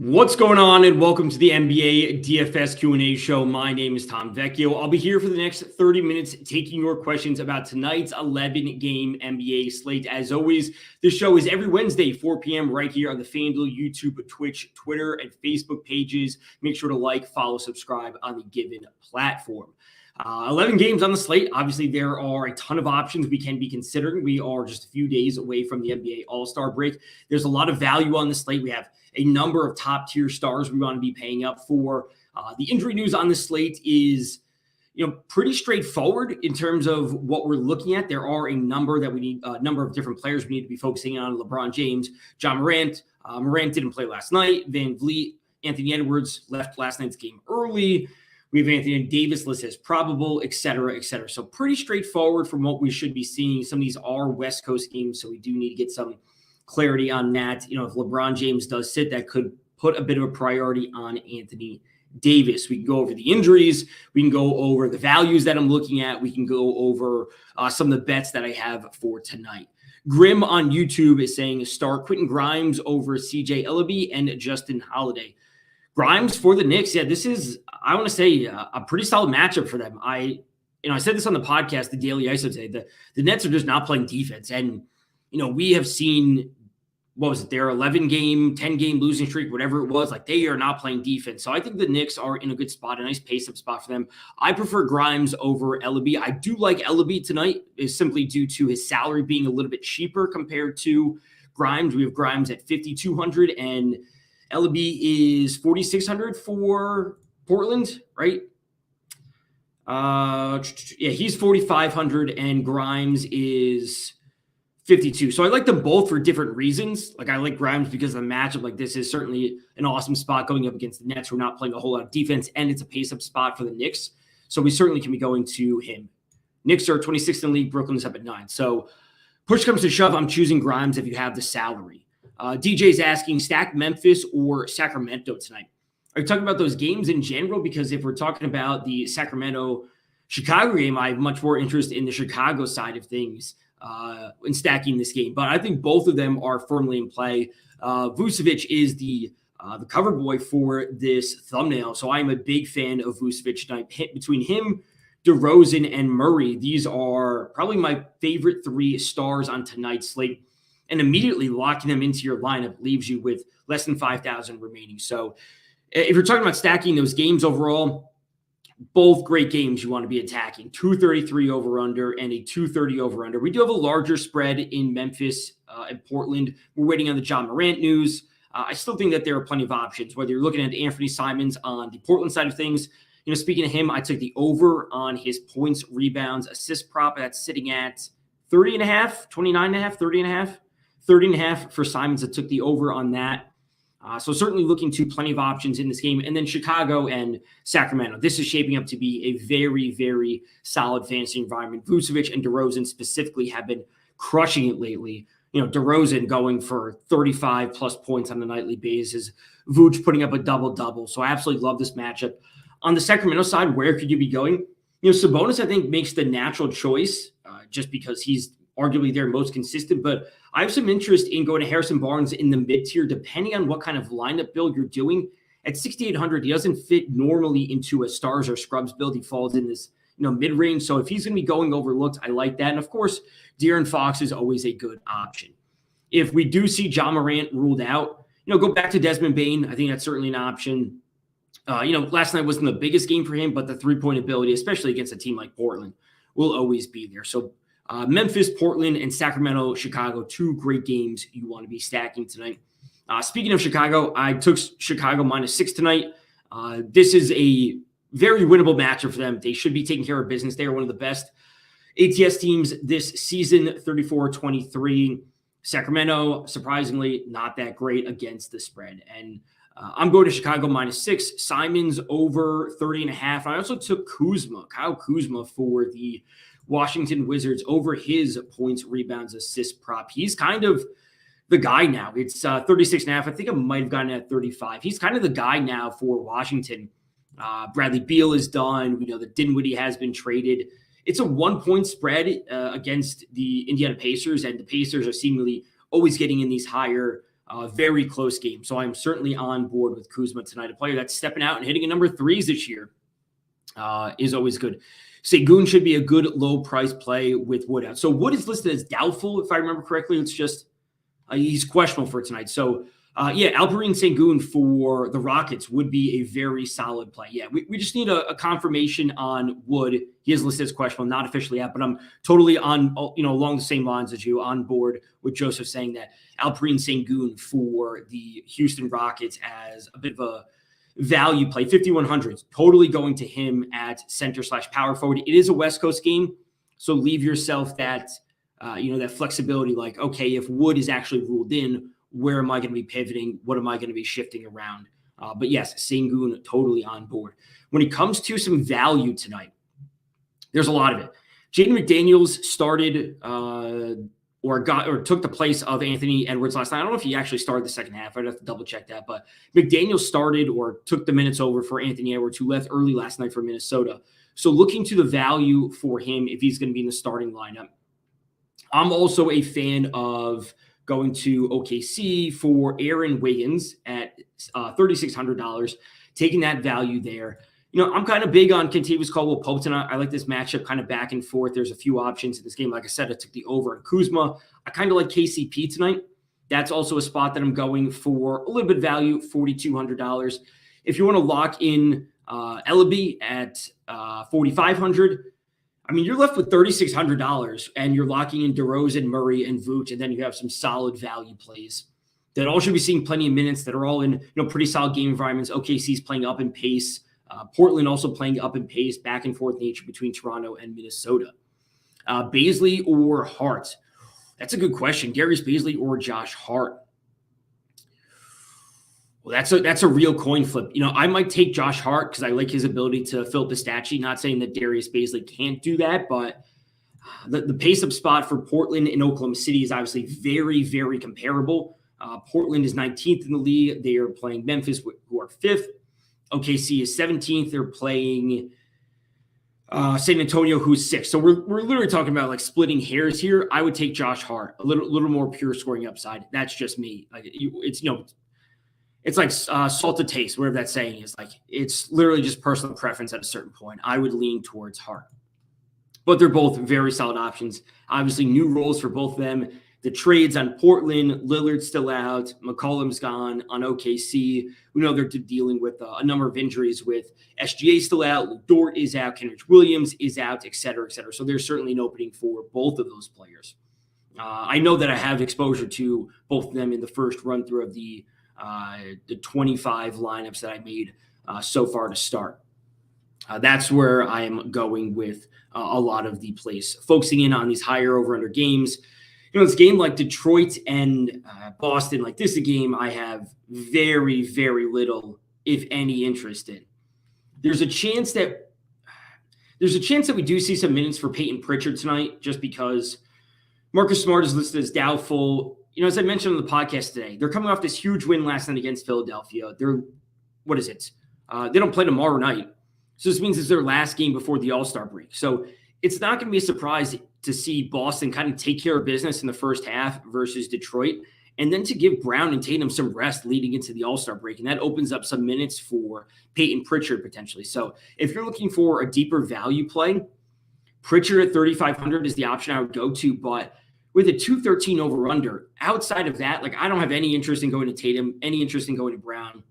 What's going on, and welcome to the NBA DFS Q&A show. My name is Tom Vecchio. I'll be here for the next 30 minutes taking your questions about tonight's 11-game NBA slate. As always, this show is every Wednesday, 4 p.m. right here on the FanDuel, YouTube, Twitch, Twitter, and Facebook pages. Make sure to like, follow, subscribe on the given platform. 11 games on the slate. Obviously, there are a ton of options we can be considering. We are just a few days away from the NBA All-Star break. There's a lot of value on the slate. We have a number of top-tier stars we want to be paying up for. The injury news on the slate is, pretty straightforward in terms of what we're looking at. There are a number of different players we need to be focusing on. LeBron James, John Morant. Morant didn't play last night. Van Vliet, Anthony Edwards left last night's game early. We have Anthony Davis listed as probable, et cetera, et cetera. So pretty straightforward from what we should be seeing. Some of these are West Coast games, so we do need to get some clarity on that. If LeBron James does sit, that could put a bit of a priority on Anthony Davis. We can go over the injuries. We can go over the values that I'm looking at. We can go over some of the bets that I have for tonight. Grim on YouTube is saying start Quentin Grimes over CJ Ellaby and Justin Holiday. Grimes for the Knicks. Yeah, this is, I want to say, a pretty solid matchup for them. I said this on the podcast, the Daily ISO today. The Nets are just not playing defense. And, we have seen, their 11-game, 10-game losing streak, whatever it was. Like, they are not playing defense. So I think the Knicks are in a good spot, a nice pace-up spot for them. I prefer Grimes over Ellaby. I do like Ellaby tonight, is simply due to his salary being a little bit cheaper compared to Grimes. We have Grimes at $5,200 and Ellaby is $4,600 for Portland, right? He's $4,500 and Grimes is $52. So I like them both for different reasons. Like, I like Grimes because of the matchup. Like, this is certainly an awesome spot going up against the Nets. We're not playing a whole lot of defense, and it's a pace-up spot for the Knicks. So we certainly can be going to him. Knicks are 26th in the league. Brooklyn is up at 9. So push comes to shove, I'm choosing Grimes if you have the salary. DJ's asking, stack Memphis or Sacramento tonight? Are you talking about those games in general? Because if we're talking about the Sacramento-Chicago game, I have much more interest in the Chicago side of things in stacking this game. But I think both of them are firmly in play. Vucevic is the cover boy for this thumbnail, so I'm a big fan of Vucevic tonight. Between him, DeRozan, and Murray, these are probably my favorite three stars on tonight's slate. And immediately locking them into your lineup leaves you with less than 5,000 remaining. So if you're talking about stacking those games overall, both great games you want to be attacking. 233 over-under and a 230 over-under. We do have a larger spread in Memphis and Portland. We're waiting on the John Morant news. I still think that there are plenty of options, whether you're looking at Anthony Simons on the Portland side of things. Speaking of him, I took the over on his points, rebounds, assist prop. That's sitting at 30.5, 29.5, 30.5. 30.5 for Simons. That took the over on that. So certainly looking to plenty of options in this game. And then Chicago and Sacramento. This is shaping up to be a very, very solid fantasy environment. Vucevic and DeRozan specifically have been crushing it lately. DeRozan going for 35-plus points on a nightly basis. Vooch putting up a double-double. So I absolutely love this matchup. On the Sacramento side, where could you be going? Sabonis, I think, makes the natural choice just because he's arguably their most consistent, but I have some interest in going to Harrison Barnes in the mid-tier, depending on what kind of lineup build you're doing. At 6,800, he doesn't fit normally into a stars or scrubs build. He falls in this, mid-range. So if he's going to be going overlooked, I like that. And of course, De'Aaron Fox is always a good option. If we do see John Morant ruled out, go back to Desmond Bane. I think that's certainly an option. Last night wasn't the biggest game for him, but the three-point ability, especially against a team like Portland, will always be there. So Memphis, Portland, and Sacramento, Chicago, two great games you want to be stacking tonight. Speaking of Chicago, I took Chicago -6 tonight. This is a very winnable matchup for them. They should be taking care of business. They are one of the best ATS teams this season, 34-23. Sacramento, surprisingly, not that great against the spread. And I'm going to Chicago -6. Simons over 30.5. I also took Kyle Kuzma for the Washington Wizards over his points, rebounds, assist prop. He's kind of the guy now. It's 36.5. I think I might have gotten at 35. He's kind of the guy now for Washington. Bradley Beal is done. We know that Dinwiddie has been traded. It's a 1-point spread against the Indiana Pacers, and the Pacers are seemingly always getting in these higher Very close game. So I'm certainly on board with Kuzma tonight. A player that's stepping out and hitting a number threes this year is always good. Sengun should be a good low price play with Wood out. So Wood is listed as doubtful, if I remember correctly. It's just he's questionable for tonight. So Alperen Sengun for the Rockets would be a very solid play. Yeah, we just need a confirmation on Wood. He is listed as questionable, not officially out, but I'm totally on, along the same lines as you, on board with Joseph saying that Alperen Sengun for the Houston Rockets as a bit of a value play. 5,100, totally going to him at center/power forward. It is a West Coast game, so leave yourself that, that flexibility. Like, okay, if Wood is actually ruled in, where am I going to be pivoting? What am I going to be shifting around? But yes, Sengun totally on board. When it comes to some value tonight, there's a lot of it. Jaden McDaniels started or took the place of Anthony Edwards last night. I don't know if he actually started the second half. I'd have to double check that. But McDaniels started or took the minutes over for Anthony Edwards, who left early last night for Minnesota. So looking to the value for him if he's going to be in the starting lineup. I'm also a fan of going to OKC for Aaron Wiggins at $3,600, taking that value there. I'm kind of big on Kentavious Caldwell-Pope tonight. I like this matchup kind of back and forth. There's a few options in this game. Like I said, I took the over on Kuzma. I kind of like KCP tonight. That's also a spot that I'm going for a little bit of value, $4,200. If you want to lock in Ellaby at $4,500, you're left with $3,600, and you're locking in DeRozan, Murray, and Vooch, and then you have some solid value plays that all should be seeing plenty of minutes, that are all in pretty solid game environments. OKC's playing up in pace. Portland also playing up in pace, back and forth nature between Toronto and Minnesota. Bazley or Hart? That's a good question. Darius Bazley or Josh Hart? Well, that's a real coin flip. I might take Josh Hart because I like his ability to fill up the stat sheet. Not saying that Darius Bazley can't do that, but the pace-up spot for Portland and Oklahoma City is obviously very, very comparable. Portland is 19th in the league. They are playing Memphis, who are 5th. OKC is 17th. They're playing San Antonio, who's 6th. So we're literally talking about like splitting hairs here. I would take Josh Hart, a little more pure scoring upside. That's just me. Like it's like salt to taste, whatever that saying is. Like, it's literally just personal preference at a certain point. I would lean towards Hart. But they're both very solid options. Obviously, new roles for both of them. The trades on Portland, Lillard's still out. McCollum's gone on OKC. We know they're dealing with a number of injuries with SGA still out. Luke Dort is out. Kenrich Williams is out, et cetera, et cetera. So there's certainly an opening for both of those players. I know that I have exposure to both of them in the first run-through of the 25 lineups that I made so far to start. That's where I am going with a lot of the plays, focusing in on these higher over-under games. This game like Detroit and Boston, like this is a game I have very, very little, if any, interest in. There's a chance that we do see some minutes for Peyton Pritchard tonight, just because Marcus Smart is listed as doubtful. As I mentioned on the podcast today, they're coming off this huge win last night against Philadelphia. They don't play tomorrow night. So this means it's their last game before the All-Star break. So it's not going to be a surprise to see Boston kind of take care of business in the first half versus Detroit, and then to give Brown and Tatum some rest leading into the All-Star break. And that opens up some minutes for Peyton Pritchard potentially. So if you're looking for a deeper value play, Pritchard at 3,500 is the option I would go to. But with a 213 over-under, outside of that, like, I don't have any interest in going to Tatum, any interest in going to Brown.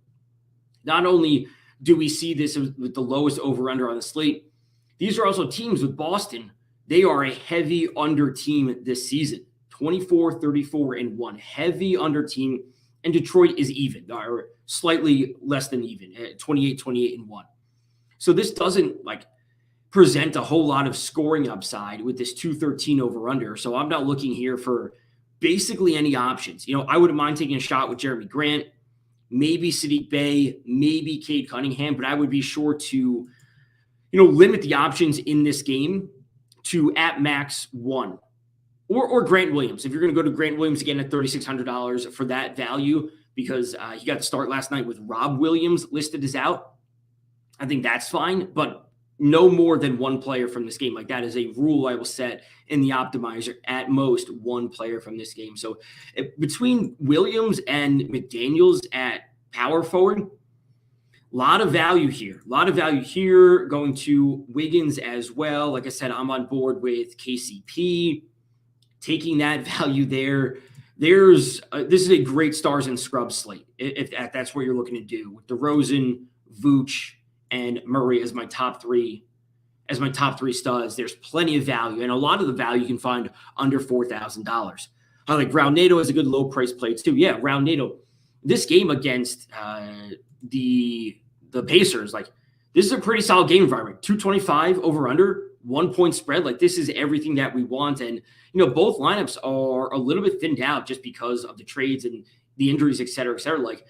Not only do we see this with the lowest over-under on the slate, these are also teams with Boston. They are a heavy under team this season, 24, 34, and 1. Heavy under team. And Detroit is even, or slightly less than even, 28, 28, and 1. So this doesn't present a whole lot of scoring upside with this 213 over under. So I'm not looking here for basically any options. I wouldn't mind taking a shot with Jeremy Grant, maybe Sadiq Bey, maybe Cade Cunningham, but I would be sure to, limit the options in this game to at max 1 or Grant Williams. If you're going to go to Grant Williams again at $3,600 for that value, because he got to start last night with Rob Williams listed as out, I think that's fine. But no more than one player from this game. Like that is a rule I will set in the optimizer, at most one player from this game. So between Williams and McDaniels at power forward, a lot of value here. A lot of value here going to Wiggins as well. Like I said, I'm on board with KCP, taking that value there. This is a great stars and scrubs slate if that's what you're looking to do, with DeRozan, Vooch, and Murray as my top three studs. There's plenty of value, and a lot of the value you can find under $4,000. I like Raul as a good low price play too. Yeah, Raul, this game against the Pacers, like this is a pretty solid game environment. 225 over under, 1 point spread. Like this is everything that we want, and both lineups are a little bit thinned out just because of the trades and the injuries, et cetera, et cetera. Like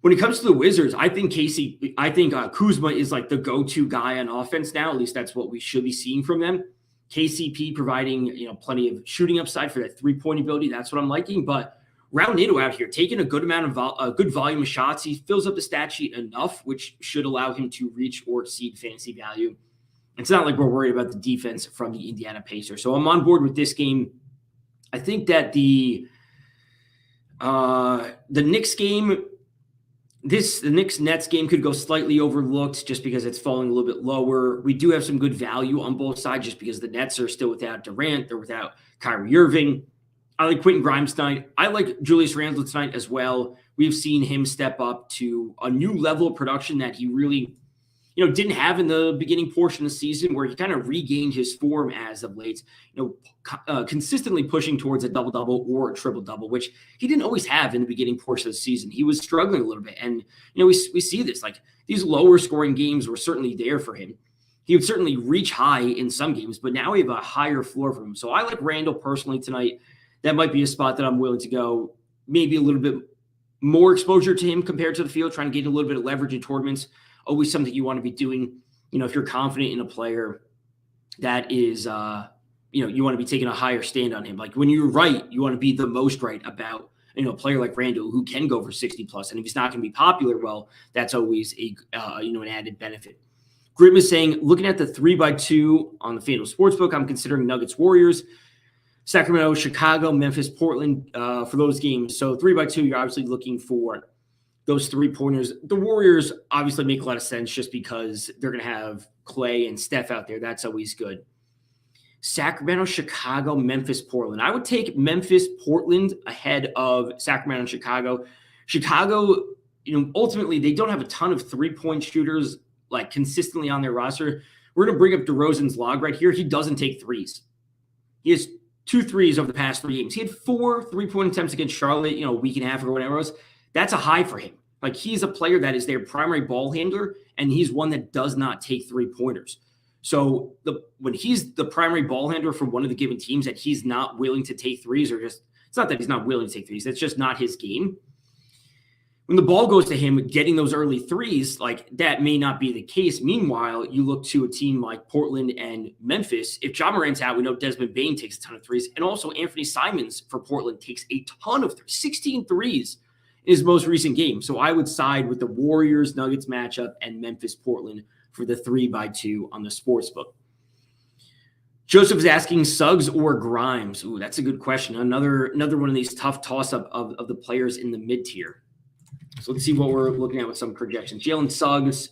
when it comes to the Wizards, I think Kuzma is like the go-to guy on offense now. At least that's what we should be seeing from them. KCP providing plenty of shooting upside for that 3-point ability. That's what I'm liking. But Raul out here taking a good amount of a good volume of shots. He fills up the stat sheet enough, which should allow him to reach or exceed fantasy value. It's not like we're worried about the defense from the Indiana Pacers. So I'm on board with this game. I think that the Knicks game. The Knicks-Nets game could go slightly overlooked just because it's falling a little bit lower. We do have some good value on both sides just because the Nets are still without Durant. They're without Kyrie Irving. I like Quentin Grimes tonight. I like Julius Randle tonight as well. We've seen him step up to a new level of production that he really didn't have in the beginning portion of the season, where he kind of regained his form as of late, consistently pushing towards a double-double or a triple-double, which he didn't always have in the beginning portion of the season. He was struggling a little bit. And, we see this, like these lower scoring games were certainly there for him. He would certainly reach high in some games, but now we have a higher floor for him. So I like Randall personally tonight. That might be a spot that I'm willing to go, maybe a little bit more exposure to him compared to the field, trying to get a little bit of leverage in tournaments. Always something you want to be doing, if you're confident in a player that is, you want to be taking a higher stand on him. Like when you're right, you want to be the most right about, a player like Randall who can go for 60 plus. And if he's not going to be popular, well, that's always an added benefit. Grim is saying, looking at the 3x2 on the FanDuel Sportsbook, I'm considering Nuggets Warriors, Sacramento, Chicago, Memphis, Portland for those games. So 3x2, you're obviously looking for those 3-pointers. The Warriors obviously make a lot of sense just because they're going to have Clay and Steph out there. That's always good. Sacramento, Chicago, Memphis, Portland. I would take Memphis, Portland ahead of Sacramento and Chicago. Chicago, ultimately they don't have a ton of 3-point shooters like consistently on their roster. We're going to bring up DeRozan's log right here. He doesn't take threes. He has 2 threes over the past 3 games. He had 4 3-point attempts against Charlotte, a week and a half ago, whatever it was. That's a high for him. Like he's a player that is their primary ball handler, and he's one that does not take 3-pointers. So when he's the primary ball handler for one of the given teams that he's not willing to take threes, or just it's not that he's not willing to take threes, that's just not his game. When the ball goes to him, getting those early threes, like that may not be the case. Meanwhile, you look to a team like Portland and Memphis. If Ja Morant's out, we know Desmond Bane takes a ton of threes, and also Anthony Simons for Portland takes a ton of 16 threes in his most recent game. So I would side with the Warriors-Nuggets matchup and Memphis-Portland for the 3x2 on the sportsbook. Joseph is asking Suggs or Grimes. Ooh, that's a good question. Another one of these tough toss-up of the players in the mid-tier. So let's see what we're looking at with some projections. Jalen Suggs,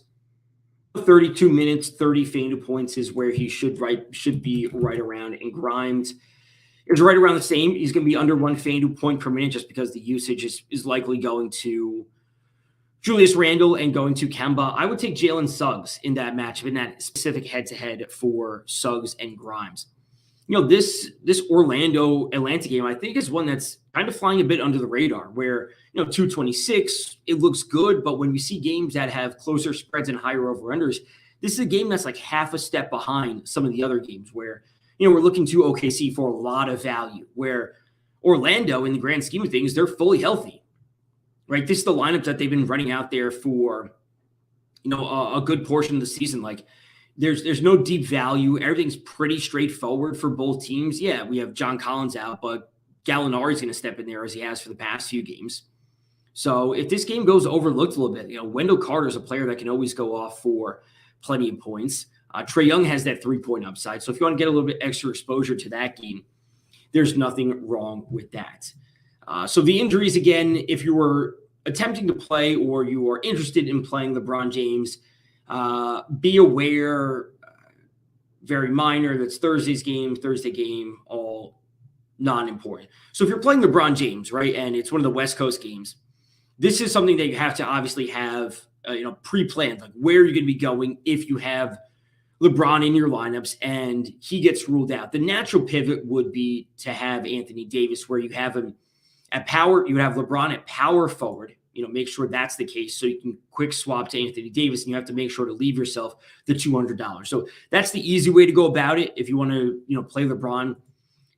32 minutes, 30 FanDuel points is where he should be right around. And Grimes is right around the same. He's going to be under 1 FanDuel point per minute just because the usage is likely going to Julius Randle and going to Kemba. I would take Jalen Suggs in that matchup, in that specific head-to-head for Suggs and Grimes. This Orlando-Atlanta game, I think, is one that's kind of flying a bit under the radar, where, 226, it looks good, but when we see games that have closer spreads and higher over-unders, this is a game that's like half a step behind some of the other games where, we're looking to OKC for a lot of value, where Orlando, in the grand scheme of things, they're fully healthy, right? This is the lineup that they've been running out there for, a good portion of the season. Like, there's no deep value. Everything's pretty straightforward for both teams. Yeah, we have John Collins out, but Gallinari's going to step in there as he has for the past few games. So if this game goes overlooked a little bit, Wendell Carter is a player that can always go off for plenty of points. Trae Young has that 3-point upside. So if you want to get a little bit extra exposure to that game, there's nothing wrong with that. So the injuries, again, if you were attempting to play or you are interested in playing LeBron James, be aware, very minor, that's Thursday game, all non-important. So if you're playing LeBron James, right, and it's one of the West Coast games, this is something that you have to obviously have pre-planned, like where you're going to be going if you have LeBron in your lineups and he gets ruled out. The natural pivot would be to have Anthony Davis, where you have him at power. You would have LeBron at power forward. Make sure that's the case so you can quick swap to Anthony Davis, and you have to make sure to leave yourself the $200. So that's the easy way to go about it. If you want to, play LeBron,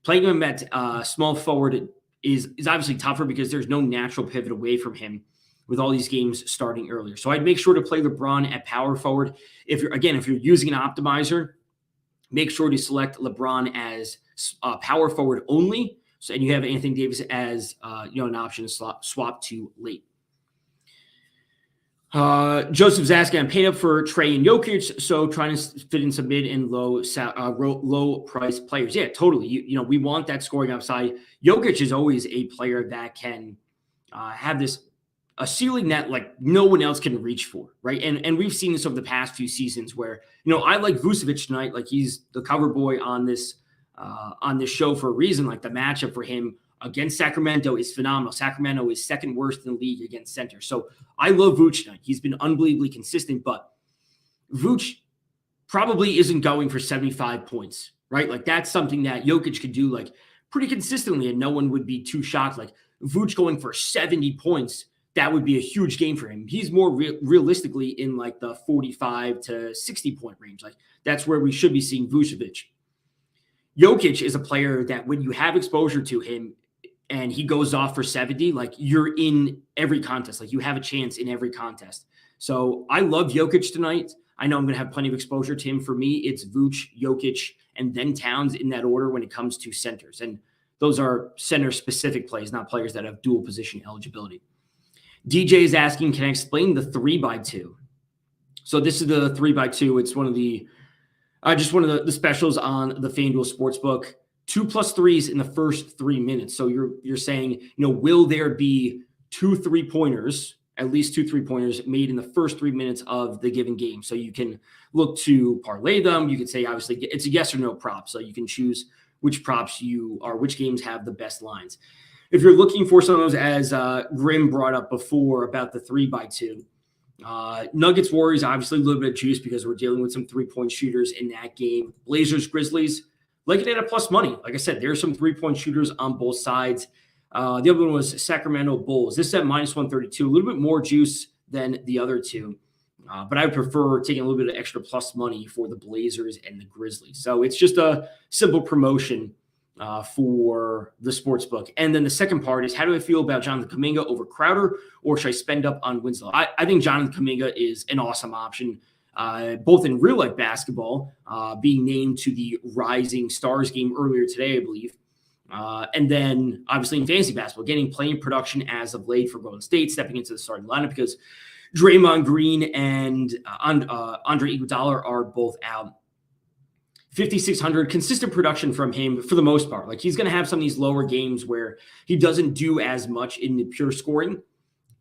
playing him at small forward is obviously tougher because there's no natural pivot away from him with all these games starting earlier. So I'd make sure to play LeBron at power forward. If you're using an optimizer, make sure to select LeBron as power forward only. So, and you have Anthony Davis as an option to swap to late. Joseph's asking, I'm paid up for Trae and Jokic, so trying to fit in some mid and low price players. Yeah, totally. We want that scoring upside. Jokic is always a player that can have a ceiling that like no one else can reach for, right? And we've seen this over the past few seasons where I like Vucevic tonight, like he's the cover boy on this show for a reason. Like the matchup for him against Sacramento is phenomenal. Sacramento is second worst in the league against center. So I love Vooch tonight. He's been unbelievably consistent, but Vooch probably isn't going for 75 points, right? Like that's something that Jokic could do like pretty consistently and no one would be too shocked. Like Vooch going for 70 points, that would be a huge game for him. He's more realistically in like the 45 to 60 point range. Like that's where we should be seeing Vucevic. Jokic is a player that when you have exposure to him, and he goes off for 70, like you're in every contest. Like you have a chance in every contest. So I love Jokic tonight. I know I'm going to have plenty of exposure to him. For me, it's Vooch, Jokic, and then Towns in that order when it comes to centers. And those are center-specific plays, not players that have dual position eligibility. DJ is asking, can I explain the 3x2? So this is the 3x2. It's one of the specials on the FanDuel Sportsbook. 2 plus 3s in the first 3 minutes. So you're saying, will there be 2 3-pointers, at least 2 3-pointers made in the first 3 minutes of the given game? So you can look to parlay them. You can say, obviously, it's a yes or no prop. So you can choose which props which games have the best lines. If you're looking for some of those, as Grim brought up before about the 3x2, Nuggets, Warriors, obviously a little bit of juice because we're dealing with some 3-point shooters in that game. Blazers, Grizzlies, like it at plus money. Like I said, there's some 3-point shooters on both sides. The other one was Sacramento Bulls. This is at minus 132, a little bit more juice than the other two. But I would prefer taking a little bit of extra plus money for the Blazers and the Grizzlies. So it's just a simple promotion for the sportsbook. And then the second part is, how do I feel about Jonathan Kuminga over Crowder, or should I spend up on Winslow? I think Jonathan Kuminga is an awesome option. Both in real life basketball, being named to the Rising Stars game earlier today, I believe. And then obviously in fantasy basketball, getting playing production as of late for Golden State, stepping into the starting lineup because Draymond Green and Andre Iguodala are both out. 5,600, consistent production from him for the most part. Like he's going to have some of these lower games where he doesn't do as much in the pure scoring.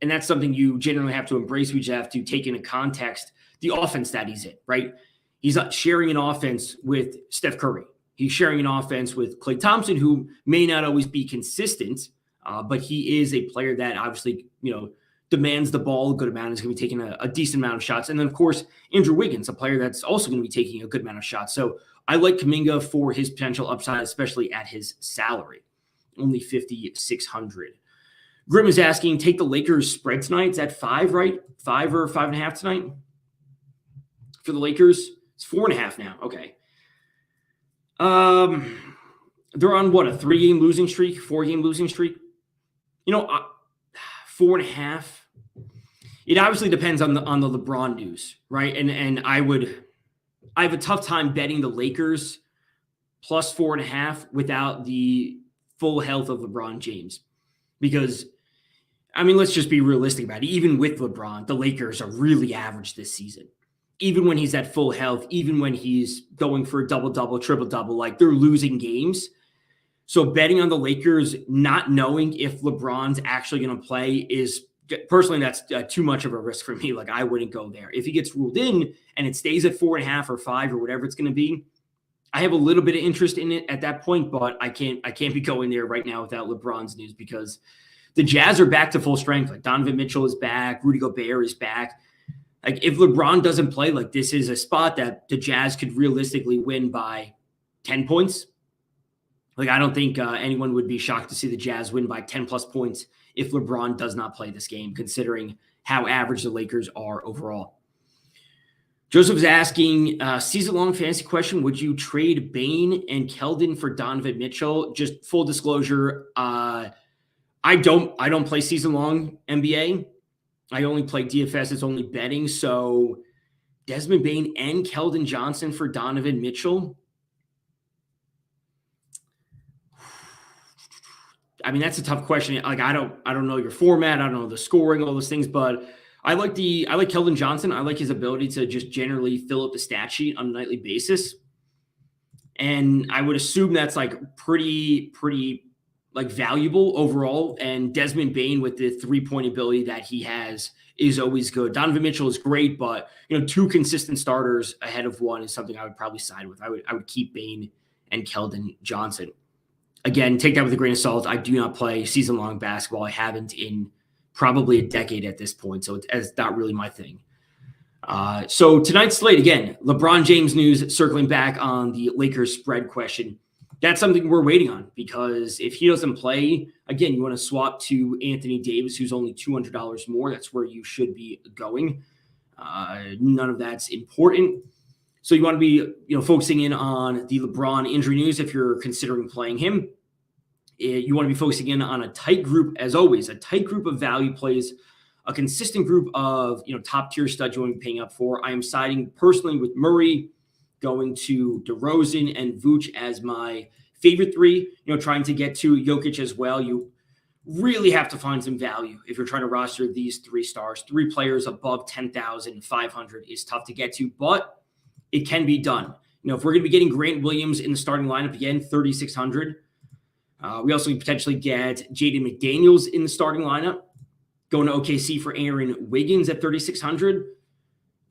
And that's something you generally have to embrace. We just have to take into context the offense that he's in, right? He's not sharing an offense with Steph Curry. He's sharing an offense with Klay Thompson, who may not always be consistent, but he is a player that obviously, demands the ball a good amount. Is going to be taking a decent amount of shots. And then, of course, Andrew Wiggins, a player that's also going to be taking a good amount of shots. So I like Kuminga for his potential upside, especially at his salary, only 5,600. Grim is asking, take the Lakers spread tonight. It's at 5, right? 5 or 5.5 tonight for the Lakers. It's 4.5 now. Okay. They're on what, a 3-game losing streak, 4-game losing streak? 4.5. It obviously depends on the LeBron news, right? And I have a tough time betting the Lakers plus 4.5 without the full health of LeBron James, because let's just be realistic about it. Even with LeBron, the Lakers are really average this season. even when he's at full health, even when he's going for a double-double, triple-double, like they're losing games. So betting on the Lakers, not knowing if LeBron's actually going to play is personally, that's too much of a risk for me. Like I wouldn't go there. If he gets ruled in and it stays at 4.5 or 5 or whatever it's going to be, I have a little bit of interest in it at that point, but I can't be going there right now without LeBron's news because the Jazz are back to full strength. Like Donovan Mitchell is back. Rudy Gobert is back. Like if LeBron doesn't play, like this is a spot that the Jazz could realistically win by 10 points. Like I don't think anyone would be shocked to see the Jazz win by 10 plus points if LeBron does not play this game, considering how average the Lakers are overall. Joseph's asking, season-long fantasy question, would you trade Bane and Keldon for Donovan Mitchell? Just full disclosure, I don't play season-long NBA. I only play DFS. It's only betting. So Desmond Bane and Keldon Johnson for Donovan Mitchell. I mean, that's a tough question. Like, I don't know your format. I don't know the scoring, all those things, but I like Keldon Johnson. I like his ability to just generally fill up the stat sheet on a nightly basis. And I would assume that's like pretty like valuable overall. And Desmond Bane with the 3-point ability that he has is always good. Donovan Mitchell is great, but two consistent starters ahead of one is something I would probably side with. I would keep Bane and Keldon Johnson. Again, take that with a grain of salt. I do not play season-long basketball. I haven't in probably a decade at this point, so it's not really my thing. So tonight's slate, again, LeBron James news, circling back on the Lakers spread question. That's something we're waiting on because if he doesn't play, again, you want to swap to Anthony Davis, who's only $200 more. That's where you should be going. None of that's important. So you want to be, focusing in on the LeBron injury news if you're considering playing him. You want to be focusing in on a tight group, as always, a tight group of value plays, a consistent group of, top-tier studs you want to be paying up for. I am siding personally with Murray, going to DeRozan and Vooch as my favorite three, trying to get to Jokic as well. You really have to find some value if you're trying to roster these 3 stars. 3 players above 10,500 is tough to get to, but it can be done. If we're going to be getting Grant Williams in the starting lineup again, 3,600. We also potentially get Jaden McDaniels in the starting lineup, going to OKC for Aaron Wiggins at 3,600.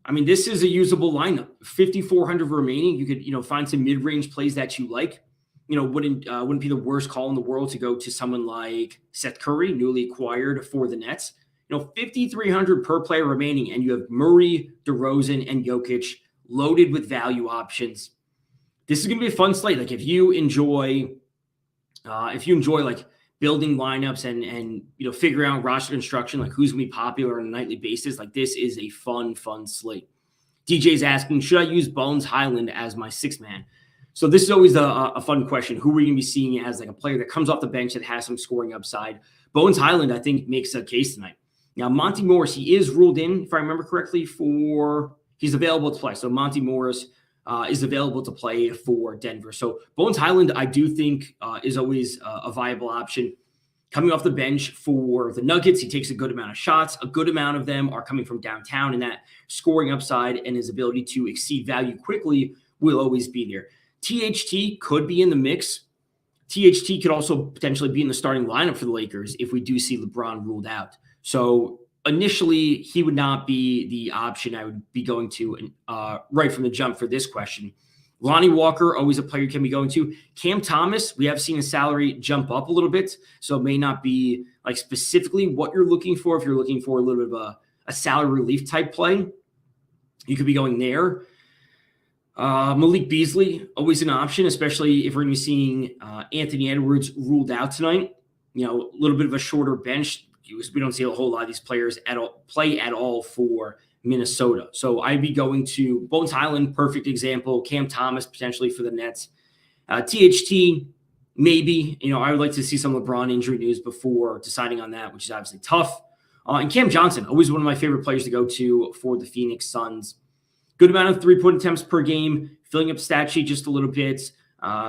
I mean, this is a usable lineup. 5,400 remaining. You could, find some mid-range plays that you like. Wouldn't be the worst call in the world to go to someone like Seth Curry, newly acquired for the Nets. 5,300 per player remaining, and you have Murray, DeRozan, and Jokic loaded with value options. This is going to be a fun slate. Like if you enjoy like building lineups and figuring out roster construction, like who's going to be popular on a nightly basis, like this is a fun slate. DJ's asking, should I use Bones Highland as my 6th man? So this is always a fun question. Who are we going to be seeing as like a player that comes off the bench that has some scoring upside? Bones Highland, I think, makes a case tonight. Now, Monty Morris, he is ruled in, if I remember correctly, he's available to play. So Monty Morris is available to play for Denver. So Bones Highland, I do think, is always a viable option. Coming off the bench for the Nuggets, he takes a good amount of shots. A good amount of them are coming from downtown, and that scoring upside and his ability to exceed value quickly will always be there. THT could be in the mix. THT could also potentially be in the starting lineup for the Lakers if we do see LeBron ruled out. So initially, he would not be the option I would be going to right from the jump for this question. Lonnie Walker, always a player you can be going to. Cam Thomas, we have seen his salary jump up a little bit, so it may not be like specifically what you're looking for. If you're looking for a little bit of a salary relief type play, you could be going there. Malik Beasley, always an option, especially if we're going to be seeing Anthony Edwards ruled out tonight. A little bit of a shorter bench. We don't see a whole lot of these players play at all for Minnesota. So I'd be going to Bones Highland, perfect example. Cam Thomas, potentially for the Nets. THT, maybe. I would like to see some LeBron injury news before deciding on that, which is obviously tough. And Cam Johnson, always one of my favorite players to go to for the Phoenix Suns. Good amount of 3-point attempts per game, filling up stat sheet just a little bit.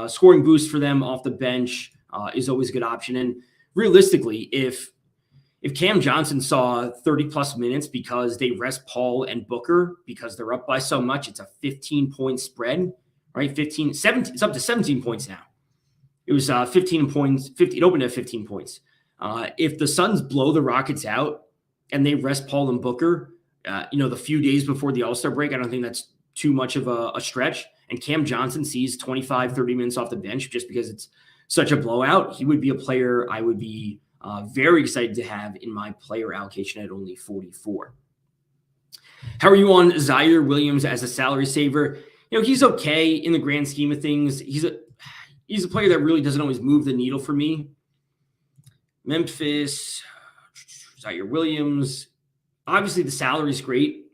Scoring boost for them off the bench is always a good option. And realistically, if If Cam Johnson saw 30 plus minutes because they rest Paul and Booker because they're up by so much, it's a 15-point spread, right? 17, it's up to 17 points now. It was 15 points, it opened at 15 points. If the Suns blow the Rockets out and they rest Paul and Booker, the few days before the All-Star break, I don't think that's too much of a stretch. And Cam Johnson sees 25, 30 minutes off the bench just because it's such a blowout. He would be a player I would be very excited to have in my player allocation at only 44. How are you on Zaire Williams as a salary saver? He's okay in the grand scheme of things. He's a player that really doesn't always move the needle for me. Memphis, Zaire Williams. Obviously, the salary is great.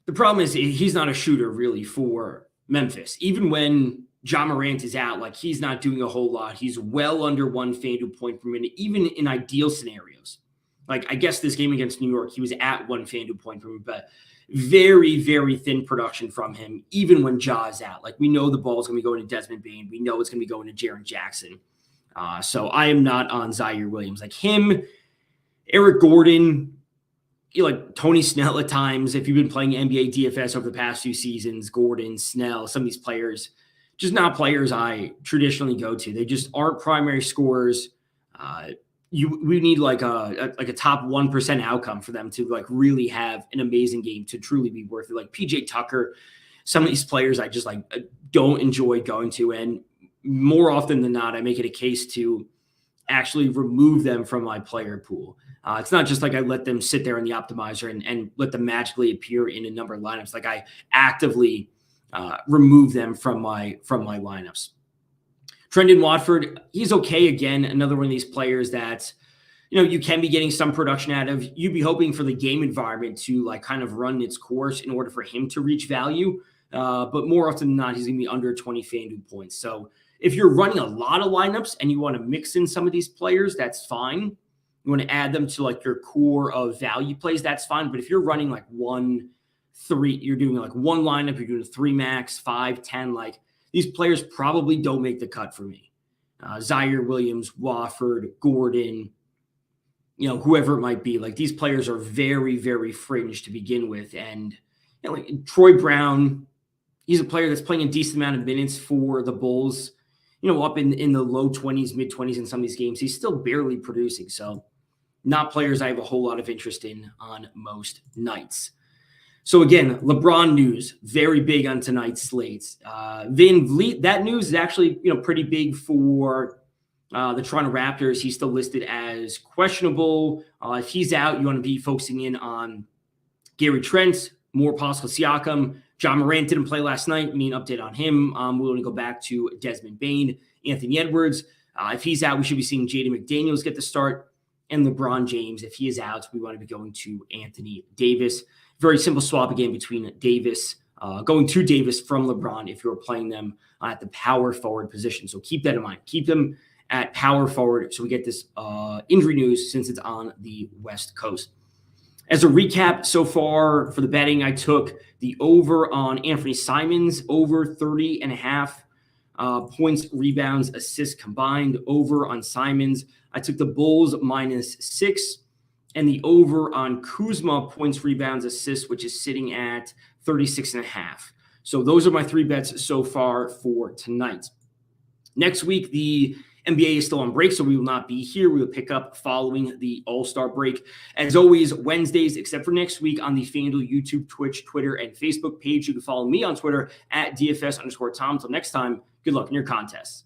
The problem is he's not a shooter really for Memphis. Even when Ja Morant is out, he's not doing a whole lot. He's well under 1 FanDuel point per minute, even in ideal scenarios. I guess this game against New York, he was at 1 FanDuel point per minute, but very, very thin production from him, even when Ja is out. We know the ball is going to be going to Desmond Bane. We know it's going to be going to Jaren Jackson. So I am not on Zaire Williams. Him, Eric Gordon, Tony Snell at times. If you've been playing NBA DFS over the past few seasons, Gordon, Snell, some of these players, just not players I traditionally go to. They just aren't primary scorers. We need a top 1% outcome for them to really have an amazing game to truly be worth it. PJ Tucker, some of these players I just don't enjoy going to, and more often than not, I make it a case to actually remove them from my player pool. It's not just I let them sit there in the optimizer and let them magically appear in a number of lineups. I actively remove them from my lineups. Trendon Watford, he's okay. Again, another one of these players that, you can be getting some production out of. You'd be hoping for the game environment to kind of run its course in order for him to reach value. But more often than not, he's going to be under 20 FanDuel points. So if you're running a lot of lineups and you want to mix in some of these players, that's fine. You want to add them to your core of value plays, that's fine. But if you're running 1, 3, you're doing one lineup, you're doing a 3 max, 5, 10, these players probably don't make the cut for me. Zaire Williams, Wofford, Gordon, whoever it might be. These players are very, very fringe to begin with. And Troy Brown, he's a player that's playing a decent amount of minutes for the Bulls, up in the low 20s, mid 20s in some of these games. He's still barely producing. So not players I have a whole lot of interest in on most nights. So again, LeBron news, very big on tonight's slates. Van Vliet, that news is actually, pretty big for the Toronto Raptors. He's still listed as questionable. If he's out, you want to be focusing in on Gary Trent, more Pascal Siakam. Ja Morant didn't play last night. Update on him. We're going to go back to Desmond Bane, Anthony Edwards. If he's out, we should be seeing Jaden McDaniels get the start. And LeBron James, if he is out, we want to be going to Anthony Davis. Very simple swap again between Davis, going to Davis from LeBron if you're playing them at the power forward position. So keep that in mind. Keep them at power forward so we get this injury news since it's on the West Coast. As a recap, so far for the betting, I took the over on Anthony Simons, over 30.5 points, rebounds, assists combined, over on Simons. I took the Bulls -6 and the over on Kuzma, points, rebounds, assists, which is sitting at 36.5. So those are my 3 bets so far for tonight. Next week, the NBA is still on break, so we will not be here. We will pick up following the All-Star break. As always, Wednesdays, except for next week, on the FanDuel YouTube, Twitch, Twitter, and Facebook page. You can follow me on Twitter at DFS_Tom. Until next time, good luck in your contests.